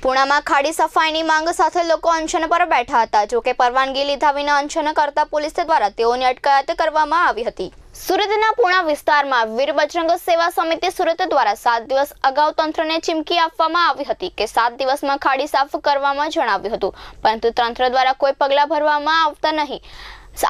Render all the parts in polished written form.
પુણામાં ખાડી સફાઈની માંગ સાથે લોકો અનશન પર બેઠા હતા। જો કે પરવાનગી લીધા વિના અનશન કરતા પોલીસ દ્વારા તેઓની અટકાયત કરવામાં આવી હતી। સુરતના પુણા વિસ્તારમાં વીર બજરંગ સેવા સમિતિ સુરત દ્વારા 7 દિવસ અગાઉ તંત્રને ચીમકી આપવામાં આવી હતી કે 7 દિવસમાં ખાડી સાફ કરવામાં જણાવ્યું હતું, પરંતુ તંત્ર દ્વારા કોઈ પગલાં ભરવામાં આવતા નહીં।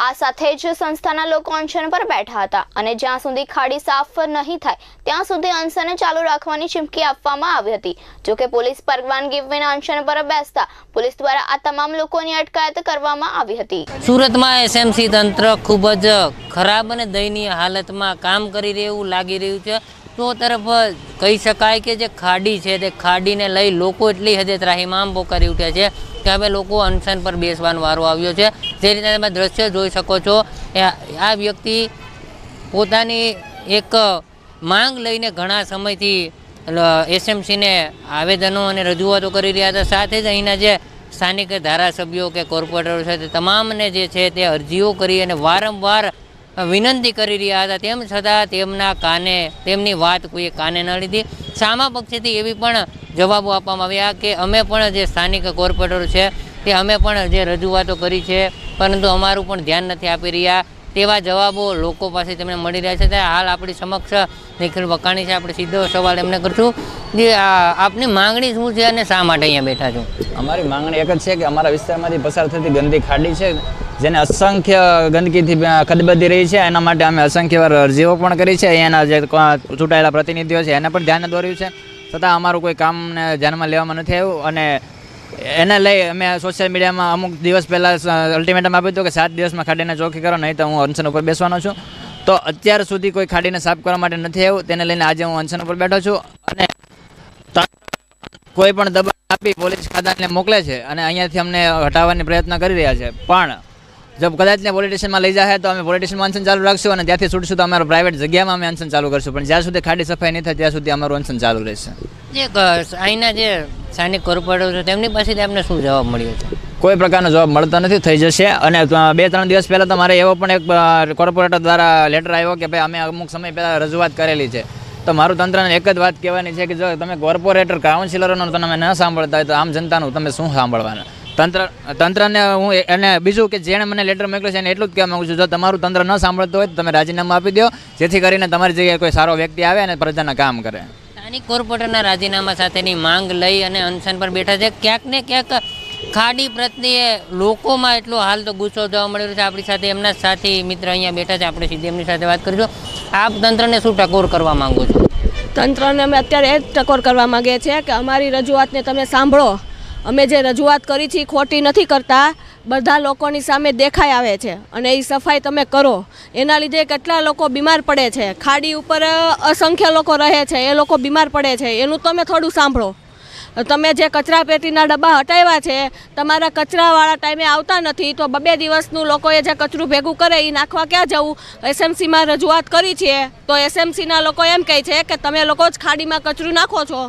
આ સાથે જ સંસ્થાના લોકો અનશન પર બેઠા હતા અને જ્યાં સુધી ખાડી સાફ નહીં થાય ત્યાં સુધી અનશન ચાલુ રાખવાની ચીમકી આપવામાં આવી હતી। જો કે પોલીસ પરવાનગી વિના અનશન પર બેસતા પોલીસ દ્વારા આ તમામ લોકોની અટકાયત કરવામાં આવી હતી। સુરતમાં એસએમસી તંત્ર ખૂબ જ ખરાબ અને દયનીય હાલતમાં કામ કરી રહ્યું લાગી રહ્યું છે। તો તરફ કહી શકાય કે જે ખાડી છે તે ખાડીને લઈ લોકો એટલી હદે ત્રાહિમામ પોકારી ઉઠ્યા છે કે હવે લોકો અનશન પર બેસવાનો વારો આવ્યો છે। જે રીતે તમે દ્રશ્ય જોઈ શકો છો, આ વ્યક્તિ પોતાની એક માંગ લઈને ઘણા સમયથી એસએમસીને આવેદનો અને રજૂઆતો કરી રહ્યા હતા। સાથે જ અહીંના જે સ્થાનિક ધારાસભ્યો કે કોર્પોરેટરો છે તે તમામને જે છે તે અરજીઓ કરી અને વારંવાર વિનંતી કરી રહ્યા હતા, તેમ છતાં તેમના કાને તેમની વાત કોઈએ કાને ન લીધી। સામા પક્ષેથી એવી પણ જવાબો આપવામાં આવ્યા કે અમે પણ જે સ્થાનિક કોર્પોરેટર છે તે અમે પણ જે રજૂઆતો કરી છે પરંતુ અમારું પણ ધ્યાન નથી આપી રહ્યા, તેવા જવાબો લોકો પાસે તેમને મળી રહ્યા છે। ત્યારે હાલ આપણી સમક્ષ નિખિલ વકાણી છે, આપણે સીધો સવાલ એમને કરશું જે આપની માંગણી શું છે અને શા માટે અહીંયા બેઠા છો? અમારી માંગણી એક જ છે કે અમારા વિસ્તારમાંથી પસાર થતી ગંદી ખાડી છે જેને અસંખ્ય ગંદકીથી ખદબદી રહી છે, એના માટે અમે અસંખ્ય વાર અરજીઓ પણ કરી છે। અહીંયાના જે ચૂંટાયેલા પ્રતિનિધિઓ છે એને પણ ધ્યાન દોર્યું છે, છતાં અમારું કોઈ કામને ધ્યાનમાં લેવામાં નથી આવ્યું અને એને લઈ અમે સોશિયલ મીડિયામાં અમુક દિવસ પહેલાં અલ્ટિમેટમ આપ્યું હતું કે 7 દિવસમાં ખાડીને ચોખ્ખી કરો, નહીં તો હું અનશન ઉપર બેસવાનો છું। તો અત્યાર સુધી કોઈ ખાડીને સાફ કરવા માટે નથી આવ્યું, તેને લઈને આજે હું અનશન ઉપર બેઠો છું અને કોઈ પણ દબાણ આપી પોલીસ ખાતાને મોકલે છે અને અહીંયાથી અમને હટાવવાની પ્રયત્ન કરી રહ્યા છે। પણ જો કદાચ ને પોલીસ સ્ટેશનમાં લઈ જાય તો અમે પોલીસ સ્ટેશનમાં અનશન ચાલુ રાખશું અને ત્યાંથી છૂટશું તો અમારું પ્રાઇવેટ જગ્યામાં અમે અનશન ચાલુ કરશું, પણ જ્યાં સુધી ખાડી સફાઈ નહીં થાય ત્યાં સુધી અમારું અનશન ચાલુ રહેશે। જે અહીંના જે સ્થાનિક કોર્પોરેટર છે તેમની પાસેથી આપને શું જવાબ મળ્યો છે? કોઈ પ્રકારનો જવાબ મળતો નથી, થઈ જશે। અને 2-3 દિવસ પહેલાં તો મારે એવો પણ એક કોર્પોરેટર દ્વારા લેટર આવ્યો કે ભાઈ અમે અમુક સમય પહેલાં રજૂઆત કરેલી છે। તો મારું તંત્રને એક જ વાત કહેવાની છે કે જો તમે કોર્પોરેટર કાઉન્સિલરોનો તમે ન સાંભળતા હોય તો આમ જનતાનું તમે શું સાંભળવાના? તંત્રને હું અને બીજું કે જેણે મને લેટર મોકલ્યો છે એને એટલું જ કહેવા માગું છું, જો તમારું તંત્ર ન સાંભળતું હોય તો તમે રાજીનામું આપી દો, જેથી કરીને તમારી જગ્યાએ કોઈ સારો વ્યક્તિ આવે અને પ્રજાના કામ કરે। સ્થાનિક કોર્પોરેટરના રાજીનામા સાથેની માંગ લઈ અને અનશન પર બેઠા છે। ક્યાંક ને ક્યાંક ખાડી પ્રત્યે લોકોમાં એટલો હાલ તો ગુસ્સો જોવા મળી રહ્યો છે। આપણી સાથે એમના સાથી મિત્ર અહીંયા બેઠા છે, આપણે સીધી એમની સાથે વાત કરીશું। આપ તંત્રને શું ટકોર કરવા માંગો છો? તંત્રને અમે અત્યારે એ જ ટકોર કરવા માંગીએ છીએ કે અમારી રજૂઆતને તમે સાંભળો। અમે જે રજૂઆત કરી છે ખોટી નથી કરતા, બધા લોકોની સામે દેખાઈ આવે છે અને એ સફાઈ તમે કરો। એના લીધે કેટલા લોકો બીમાર પડે છે, ખાડી ઉપર અસંખ્ય લોકો રહે છે, એ લોકો બીમાર પડે છે, એનું તમે થોડું સાંભળો। તમે જે કચરા પેટીના ડબ્બા હટાવ્યા છે, તમારા કચરાવાળા ટાઈમે આવતા નથી, તો 2 દિવસનું લોકોએ જે કચરું ભેગું કરે એ નાખવા ક્યાં જવું? એસએમસીમાં રજૂઆત કરી છે તો એસએમસીના લોકો એમ કહે છે કે તમે લોકો જ ખાડીમાં કચરું નાખો છો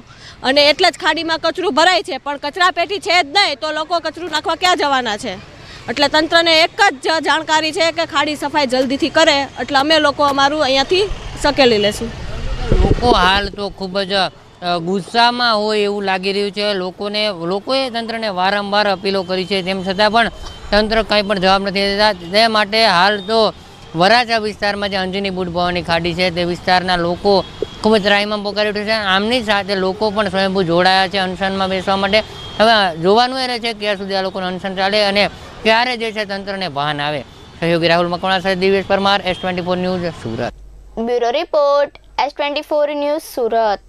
અને એટલે જ ખાડીમાં કચરું ભરાય છે, પણ કચરા પેટી છે જ નહીં તો લોકો કચરું નાખવા ક્યાં જવાના છે? એટલે તંત્રને એક જ જાણકારી છે કે ખાડી સફાઈ જલ્દીથી કરે એટલે અમે લોકો અમારું અહીંયાથી સકેલી લેશું। લોકો હાલ તો ખૂબ જ ગુસ્સામાં હોય એવું લાગી રહ્યું છે। લોકોએ તંત્રને વારંવાર અપીલો કરી છે, તેમ છતાં પણ તંત્ર કંઈ પણ જવાબ નથી દેતા। તે માટે હાલ તો વરાછા વિસ્તારમાં જે અંજની બુટ ભવાની ખાડી છે તે વિસ્તારના લોકો ખૂબ જ ત્રાહિમામ પોકારી ઉઠ્યું છે। આમની સાથે લોકો પણ સ્વયંભૂ જોડાયા છે અનશનમાં બેસવા માટે। હવે જોવાનું એ રહે છે ક્યાં સુધી આ લોકોનું અનશન ચાલે અને ક્યારે જે છે તંત્રને ભાન આવે। સહયોગી રાહુલ મકવાણા સાથે Divesh Parmar, S24 news, Surat. Bureau report, S24 news, Surat.